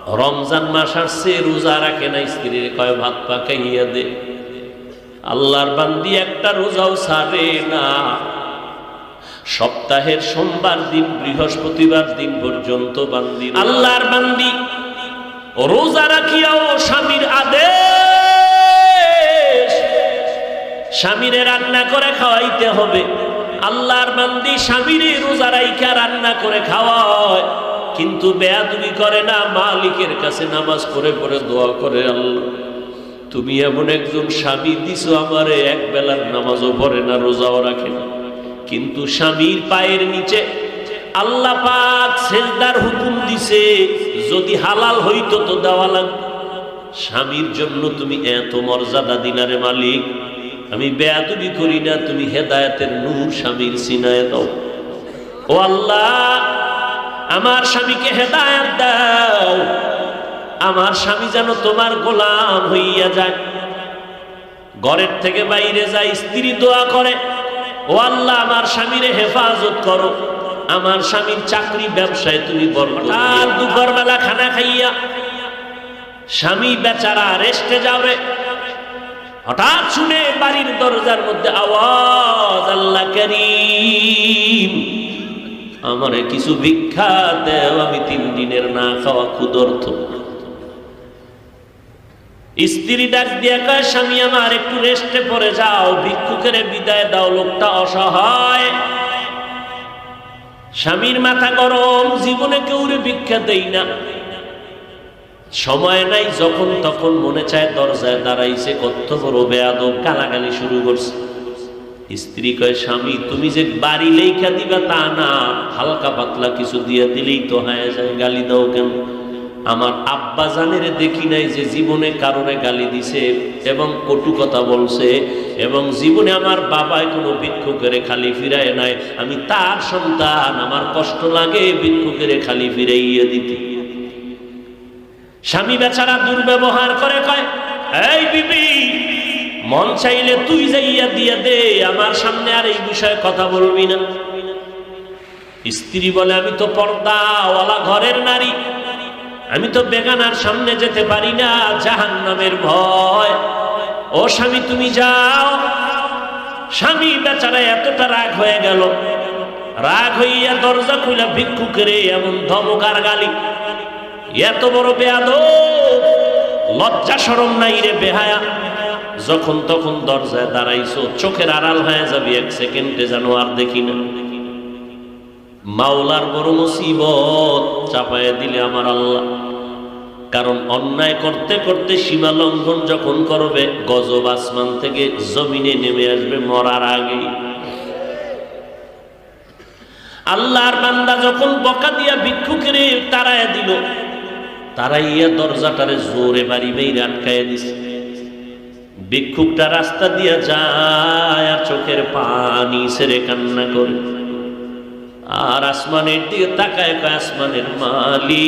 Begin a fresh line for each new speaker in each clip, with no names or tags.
রমজান মাস আসছে, রোজা রাখে না, স্ত্রীর কয় ভাত পাকাইয়া দে। আল্লাহর বান্দি একটা রোজাও ছাড়ে না। সপ্তাহের সোমবার দিন বৃহস্পতিবার দিন পর্যন্ত বান্দি, আল্লাহর বান্দি রোজা রাখিয়াও স্বামীর আদেশ, স্বামীরে রান্না করে খাওয়াইতে হবে। আল্লাহর বান্দি স্বামীরে রোজা রাইখা রান্না করে খাওয়ায়, কিন্তু বেয়াদবি করে না, মালিকের কাছে নামাজ পড়ে পড়ে দোয়া করে, আল্লাহ তুমি এমন একজন স্বামী দিছো আমারে, এক বেলার নামাজও পড়ে না, রোজাও রাখে না, কিন্তু স্বামীর পায়ের নিচে আল্লাহ পাক সেজদার হুকুম দিছে, যদি হালাল হইতো তো দেওয়া লাগবে। স্বামীর জন্য তুমি এত মর্যাদা দিলারে মালিক, আমি বেয়াদবি করি না, তুমি হেদায়েতের নূর স্বামীর সিনায় দাও। ও আল্লাহ, আমার স্বামীকে হেদায়েত দাও, আমার স্বামী যেন তোমার গোলাম হইয়া যায়। ঘরের থেকে বাইরে যায়, স্ত্রী দোয়া করে, ও আল্লাহ আমার স্বামীরে হেফাজত করো, আমার স্বামীর চাকরি ব্যবসায় তুমি বরকত দাও। দুপুর বেলা খানা খাইয়া স্বামী বেচারা রেস্টে যাবে, হঠাৎ শুনে বাড়ির দরজার মধ্যে আওয়াজ, আল্লাহ করিম আমারে কিছু ভিক্ষা দেও, আমি 3 দিনের না খাওয়া ক্ষুধার্ত। স্ত্রী ডাক দিয়া কয়, স্বামী আমার একটু রেস্টে পড়ে যাও, ভিক্ষুকের বিদায় দাও, লোকটা অসহায়। স্বামীর মাথা গরম, জীবনে কেউরে ভিক্ষা দেই না, সময় নাই, যখন তখন মনে চায় দরজায় দাঁড়াইছে, কত বড় বেয়াদব, গালাগালি শুরু করছে। স্ত্রী কয়, স্বামী তুমি যে বাড়ি লেখা দিবা তা না, হালকা পাতলা কিছু দিয়ে দিলেই তো হয়ে যায়, গালি দাও কেন? আমার আব্বা জানের দেখি নাই যে জীবনে কারণে গালি দিছে এবং কটু কথা বলছে, এবং জীবনে আমার বাবায় কোনো ভিক্ষুকের খালি ফিরায় নাই, আমি তার সন্তান, আমার কষ্ট লাগে ভিক্ষুকের খালি ফিরাইয়া দিতে। স্বামী বেচারা দুর্ব্যবহার করে, কয়, এই বিবি মন চাইলে তুই যাইয়া দিয়া দে, আমার সামনে আর এই বিষয়ে কথা বলবি না। স্ত্রী বলে, আমি তো পর্দাওয়ালা ঘরের নারী, আমি তো বেগানার সামনে যেতে পারি না, জাহান্নামের ভয়। ও স্বামী তুমি যাও। স্বামী বেচারা এতটা রাগ হয়ে গেল, রাগ হইয়া দরজা খুলে ভিক্ষুকের এমন ধমক আর গালি, এত বড় বেয়াদব, লজ্জা শরম নাই রে বেহায়া, যখন তখন দরজায় দাঁড়াইছো, চোখের আড়াল হয়ে যাবি 1 সেকেন্ডে, যেন আর দেখি না। মাওলার বড় মুসিবত চাপায়া দিলে আমার আল্লাহ, কারণ অন্যায় করতে করতে সীমা লঙ্ঘন যখন করবে, গজব আসমান থেকে জমিনে নেমে আসবে মরার আগে। আল্লাহর বান্দা যখন বকা দিয়া ভিক্ষুকের তাড়াইয়া দিল, তাড়াইয়া দরজাটারে জোরে বাড়ি বেইরে আটকাইয়া দিছে। ভিক্ষুকটা রাস্তা দিয়া যায় আর চোখের পানি ছেড়ে কান্না করে, আর আসমানের দিকে তাকায়, আসমানের মালিক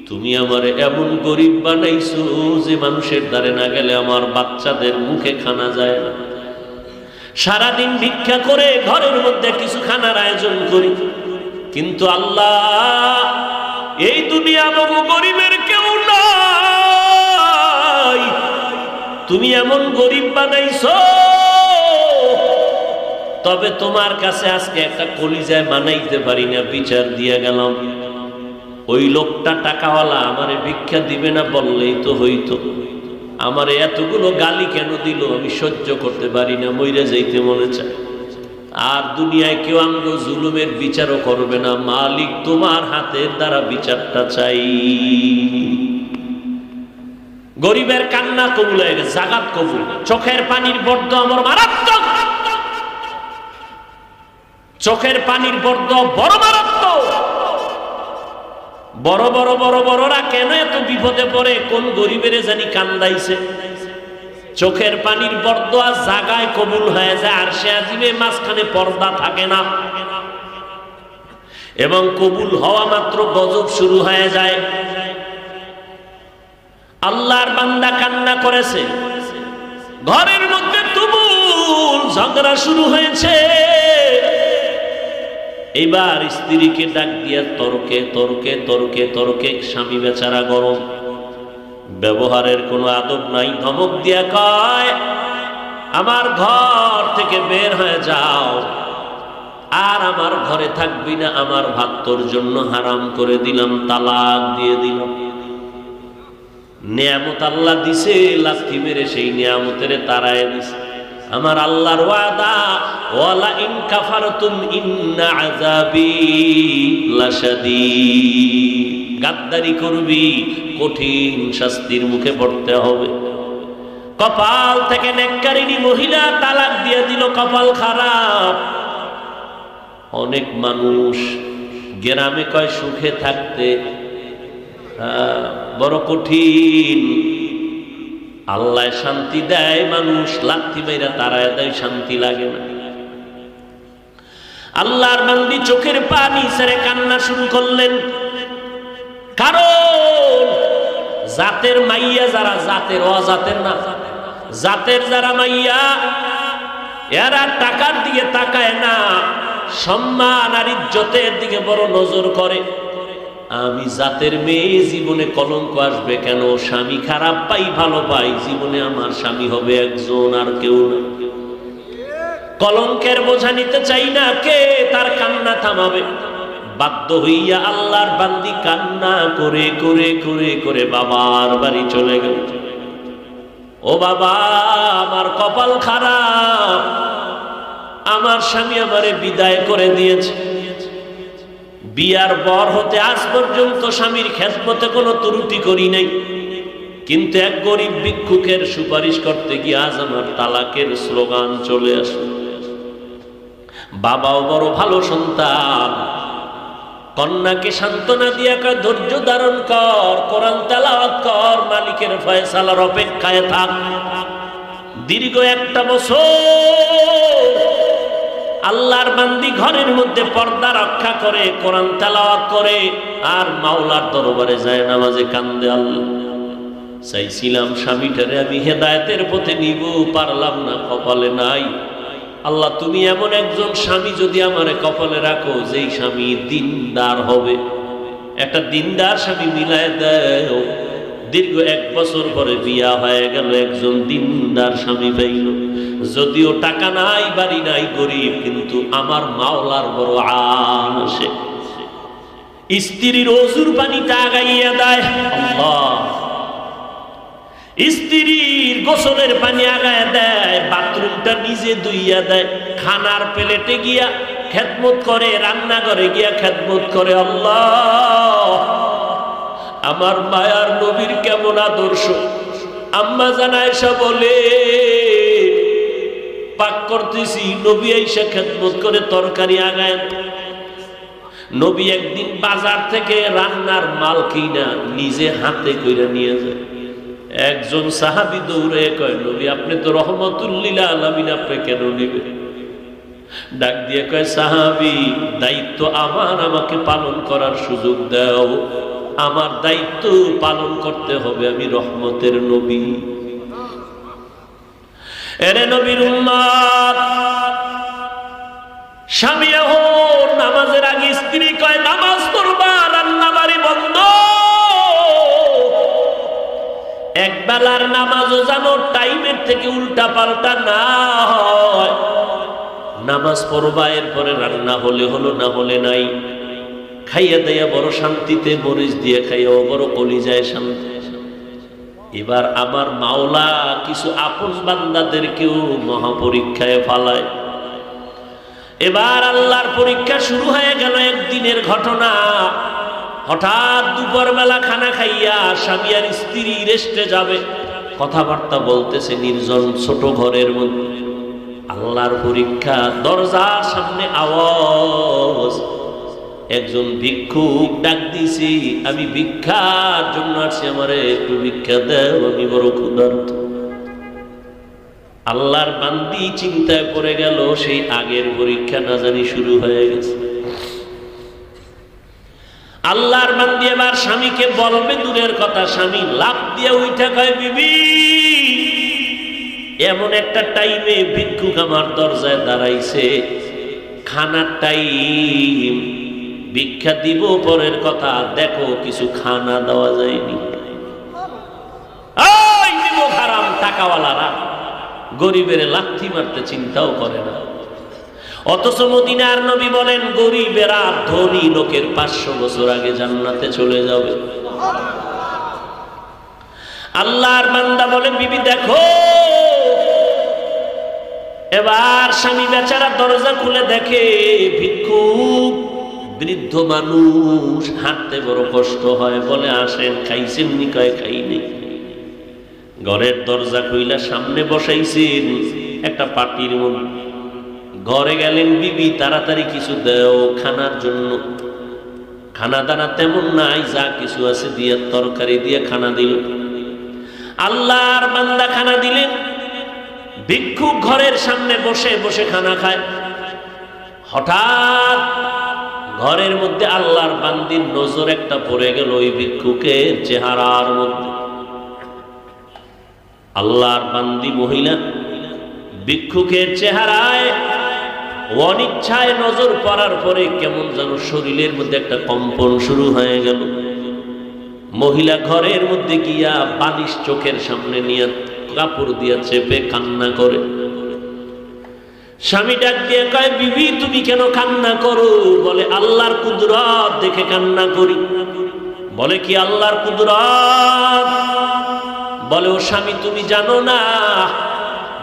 তুমি আমার এমন গরিব বানাইছো যে মানুষের দ্বারে না গেলে আমার বাচ্চাদের মুখে খানা যায় না। সারাদিন ভিক্ষা করে ঘরের মধ্যে কিছু খানার আয়োজন করি, কিন্তু আল্লাহ এই দুনিয়া বহু গরিবের কেউ নাই, তুমি এমন গরিব বানাইছো, তবে তোমার কাছে আজকে একটা কলিজায় মানাইতে পারি না, বিচার দিয়ে গেলাম। ওই লোকটা টাকাওয়ালা আমারে ভিক্ষা দিবে না বললেই তো হইতো, আমারে এতগুলো গালি কেন দিল আমি সহ্য করতে পারি না, মইরা যাইতে মনে চায়। আর দুনিয়ায় কেউ আমগো জুলুমের বিচারও করবে না, মালিক তোমার হাতের দ্বারা বিচারটা চাই। গরিবের কান্না কবুল হয়ে গেছে, জাগাত কবুল। চোখের পানির বর্দ আমার মারাত্মক, চোখের পানির বর্দ বড় মারাত্মক। বড় বড় বড় বড়রা কেন এত বিপদে পড়ে, কোন গরিবের জানি কান্দাইছে। চোখের পানির বর্দ আর জাগায় কবুল হয়ে যায়, আর সে আজিবে মাঝখানে পর্দা থাকে না, এবং কবুল হওয়া মাত্র গজব শুরু হয়ে যায়। আল্লাহর বান্দা কান্না করেছে, ঘরের মধ্যে তুমুল ঝগড়া শুরু হয়েছে। এইবার স্ত্রীকে ডাক দিয়া তর্কে তর্কে তর্কে তর্কে, স্বামী বেচারা গরম, ব্যবহারের কোনো আদব নাই, ধমক দিয়া কয় আমার ঘর থেকে বের হয়ে যাও, আর আমার ঘরে থাকবি না, আমার ভাত তোর জন্য হারাম করে দিলাম, তালাক দিয়ে দিলাম। নিয়ামত আল্লাহ দিছে, লাথি মেরে সেই নিয়ামতের তারায় দিছে। আমার আল্লাহর ওয়াদা, ওয়ালা ইন কাফারতুম ইন্না আযাবি লাশাদীদ, গাদ্দারি করবি কঠিন শাস্তির মুখে পড়তে হবে। কপাল থেকে নেককারিনী মহিলা তালাক দিয়ে দিল, কপাল খারাপ। অনেক মানুষ গ্রামে কয় সুখে থাকতে, বড় কঠিন। আল্লাহ শান্তি দেয়, মানুষ লাথি মেরা তারায় দেয়, শান্তি লাগে না। আল্লাহর বান্দি চোখের পানি ছেড়ে কান্না শুরু করলেন, কারণ জাতের মাইয়া যারা, জাতের অজাতের না, জাতের যারা মাইয়া, এরা টাকার দিকে তাকায় না, সম্মান আর ইজ্জতের দিকে বড় নজর করে। আমি জাতের মেয়ে, জীবনে কলঙ্ক আসবে কেন? স্বামী খারাপ পাই ভালো পাই, জীবনে আমার স্বামী হবে একজন, আর কেউ না। কলঙ্কের বোঝা নিতে চাই না, কে তার কান্না থামাবে? বাধ্য হইয়া আল্লাহর বান্দি কান্না করে করে করে করে বাবার বাড়ি চলে গেল। ও বাবা, আমার কপাল খারাপ, আমার স্বামী আমারে বিদায় করে দিয়েছে। বিয়ার বর হতে আজ পর্যন্ত স্বামীর খেদমতে কোনো ত্রুটি করি নাই, কিন্তু এক গরিব ভিক্ষুকের সুপারিশ করতে গিয়ে আজ আমার তালাকের স্লোগান চলে আসে। বাবাও বড় ভালো সন্তান, কন্যাকে সান্ত্বনা দিয়া কয় ধৈর্য ধারণ কর, কোরআন তেলাওয়াত কর, মালিকের ফয়সালার অপেক্ষায় থাক। দীর্ঘ একটা বছর আল্লাহর বান্দি ঘরের মধ্যে পর্দা রক্ষা করে, কোরআন তেলাওয়াত করে, আর মাওলার দরবারে যায় নামাজে কান্দে। আল্লাহ, চাইছিলাম স্বামীটারে আমি হেদায়েতের পথে নিব, পারলাম না, কপালে নাই। আল্লাহ, তুমি এমন একজন স্বামী যদি আমারে কপালে রাখো, যেই স্বামী দিনদার হবে, একটা দিনদার স্বামী মিলায় দেও। দীর্ঘ 1 বছর পরে বিয়া হয়ে গেল, একজন দিনদার স্বামী পাইল। যদিও টাকা নাই, বাড়ি নাই, গরিব, কিন্তু আমার মাওলার বড় আশে। স্ত্রীর ওযুর পানিটা আগাইয়া দেয় আল্লাহ, স্ত্রীর গোসলের পানি আগায় দেয়, বাথরুমটা নিজে ধুইয়া দেয়, খানার প্লেটে গিয়া খেদমত করে, রান্নাঘরে গিয়া খেদমত করে। আল্লাহ, আমার মায়ার নবীর কেমন আদর্শ! আম্মা জান আয়েশা বলে, পাক করতেছি, নবী আয়েশা খেদমত করে তরকারি আগায়। নবী একদিন বাজার থেকে রান্নার মাল কিনা নিজে হাতে কইরা নিয়ে যায়। একজন সাহাবী দৌড়ে কয়, নবী আপনি তো রহমাতুল লিল আলামিন, আপনি কেন নিবেন? ডাক দিয়ে কয়, সাহাবী, দায়িত্ব আমার, আমাকে পালন করার সুযোগ দাও, আমার দায়িত্ব পালন করতে হবে, আমি রহমতের নবী। এরে নবীর উম্মত, স্বামী এখন নামাজের আগে স্ত্রী কয় নামাজ পড়বা, রান্না বাড়ি বন্ধ। এক বেলার নামাজও যেন টাইমের থেকে উল্টা পাল্টা না হয়। নামাজ পড়বা, এরপরে রান্না হলে হলো, না হলে নাই। খাইয়া দেয়া বড় শান্তিতে, মরিচ দিয়ে খাইয়াও বড় কলিজায় শান্তি। এবার আমার মাওলা কিছু আপন বান্দাদেরকেও মহাপরীক্ষায় ফালায়। এবার আল্লাহর পরীক্ষা শুরু হয়ে গেল। একদিনের ঘটনা, হঠাৎ দুপুর বেলা খানা খাইয়া স্বামী আর স্ত্রী রেস্টে যাবে, কথাবার্তা বলতেছে নির্জন ছোট ঘরের মধ্যে। আল্লাহর পরীক্ষা, দরজার সামনে আওয়াজ, একজন ভিক্ষুক ডাক দিছি, আমি ভিক্ষার জন্য আসছি, আমারে একটু ভিক্ষা দাও, আমি বড় ক্ষুধার্ত। আল্লাহর বান্দি চিন্তায় পড়ে গেল, সেই আগের পরীক্ষা না জানি শুরু হয়ে গেছে। আল্লাহর বান্দি এবার স্বামীকে বলবে দূরের কথা, স্বামী লাফ দিয়ে উঠা কয়, বিবি, এমন একটা টাইমে ভিক্ষুক আমার দরজায় দাঁড়াইছে, খানার টাইম, ভিক্ষা দিব পরের কথা, দেখো কিছু খানা দেওয়া যায়নি। হারাম টাকাওয়ালারা গরিবের লাথি মারতে চিন্তাও করে না। অথচ মদিনার নবী বলেন গরিবেরা ধনী লোকের 500 বছর আগে জান্নাতে চলে যাবে। আল্লাহর বান্দা বলে বিবি দেখো, এবার স্বামী বেচারা দরজা খুলে দেখে ভিক্ষুক বৃদ্ধ মানুষ, হাঁটতে বড় কষ্ট হয়। বলে আসেন, খাইছেন নি? কয় খাইনি। ঘরের দরজা খুইলা সামনে বসাইছেন একটা পাটির মধ্যে। ঘরে গেলেন, বিবি তাড়াতাড়ি কিছু দাও খানার জন্য। খানা দানা তেমন নাই, যা কিছু আছে দিয়ে তরকারি দিয়ে খানা দিল। আল্লাহর বান্দা খানা দিলেন। ভিক্ষুক ঘরের সামনে বসে বসে খানা খায়। হঠাৎ ঘরের মধ্যে আল্লাহর বান্দির নজর একটা পড়ে গেল ওই ভিক্ষুকের চেহারার মধ্যে। আল্লাহর বান্দি মহিলা ভিক্ষুকের চেহারায় অনিচ্ছায় নজর পড়ার পরে কেমন যেন শরীরের মধ্যে একটা কম্পন শুরু হয়ে গেল। মহিলা ঘরের মধ্যে গিয়া বালিশ চোখের সামনে নিয়ে কাপড় দিয়া চেপে কান্না করে। স্বামী ডাক দিয়ে কয় বিবি তুমি কেন কান্না করো? বলে আল্লাহর কুদরত দেখে কান্না করি। বলে কি আল্লাহর কুদরত? বলে ও স্বামী তুমি জানো না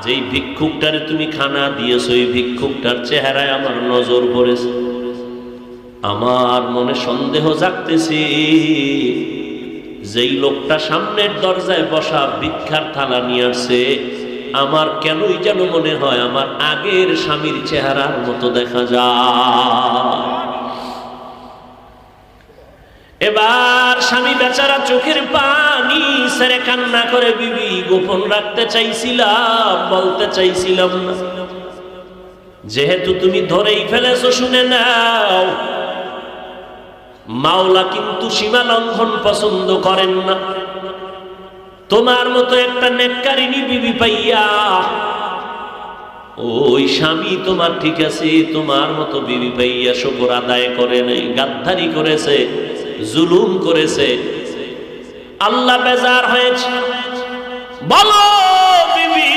যেই ভিক্ষুকটারে তুমি খানা দিয়েছো এই ভিক্ষুকটার চেহারায় আমার নজর পড়েছে। আমার মনে সন্দেহ জাগতেছে যেই লোকটা সামনের দরজায় বসা ভিক্ষার থালা নিয়ে আসছে আমার কেনই যেন মনে হয় আমার আগের স্বামীর চেহারার মতো দেখা যায়। এবার স্বামী বেচারা চোখের পানি ছেড়ে কান্না করে বিবি গোপন রাখতে চাইছিলাম, বলতে চাইছিলাম না, যেহেতু তুমি ধরেই ফেলেছো শুনে নাও, মাওলা কিন্তু সীমা লঙ্ঘন পছন্দ করেন না। তোমার মতো একটা নেককারিনী বিবি পাইয়া ওই স্বামী তোমার ঠিক আছে, তোমার মতো বিবি পাইয়া শুকর আদায় করে নাই, গাদ্দারি করেছে, জুলুম করেছে। আল্লাহ বেজার হয়েছে। বলো বিবি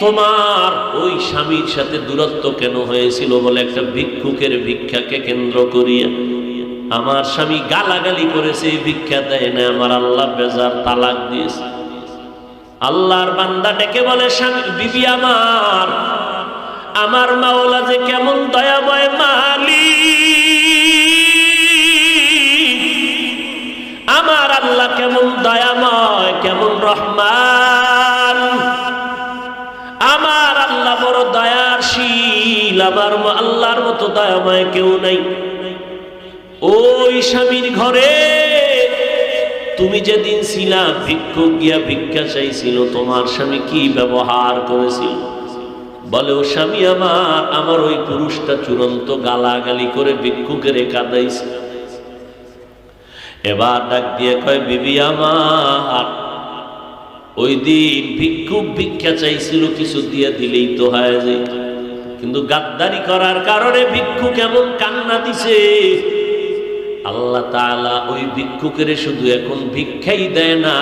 তোমার ওই স্বামীর সাথে দূরত্ব কেন হয়েছিল? বলে একটা ভিক্ষুকের ভিক্ষাকে কেন্দ্র করিয়া আমার স্বামী গালাগালি করেছে, ভিক্ষা দেয় না, আমার আল্লাহ বেজার, তালাক দিয়েছে। আল্লাহর বান্দা ডেকে বলে স্বামী বিবি আমার মাওলা যে কেমন দয়াময় মালিক, আমার আল্লাহ কেমন দয়াময়, কেমন রহমান, আমার আল্লাহ বড় দয়াশীল, আমার আল্লাহর মতো দয়াময় কেউ নাই। ওই স্বামীর ঘরে তুমি যেদিন ছিলা ভিক্ষুক গিয়া ভিক্ষা চাইছিল তোমার স্বামী কি ব্যবহার করেছিল? বলে ও স্বামী আমার ওই পুরুষটা চূড়ান্ত গালাগালি করে ভিক্ষুকের কাঁদাইছে। এবার ডাক দিয়ে কয় বিবি ওই দিন ভিক্ষুক ভিক্ষা চাইছিল, কিছু দিয়ে দিলেই তো হয় যায়, কিন্তু গাদ্দারি করার কারণে ভিক্ষুক এমন কান্না দিছে। আল্লাহ তাআলা ওই ভিক্ষুকের শুধু এখন ভিক্ষাই দেয় না,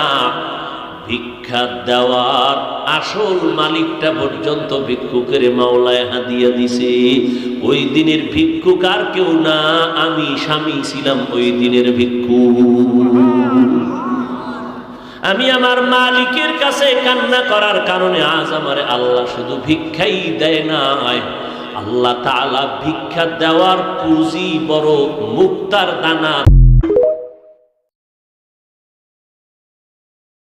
ভিক্ষা দেওয়ার আসল মালিকটা পর্যন্ত ভিক্ষুকের মাওলায় হাদিয়া দিছে। ওই দিনের ভিক্ষুক আর কেউ না, আমি স্বামী ছিলাম ওই দিনের ভিক্ষুক। আমি আমার মালিকের কাছে কান্না করার কারণে আজ আমারে আল্লাহ শুধু ভিক্ষাই দেয় না, আল্লাহ তাআলা ভিক্ষা দেওয়ার পুঁজি বড় মুক্তার দানা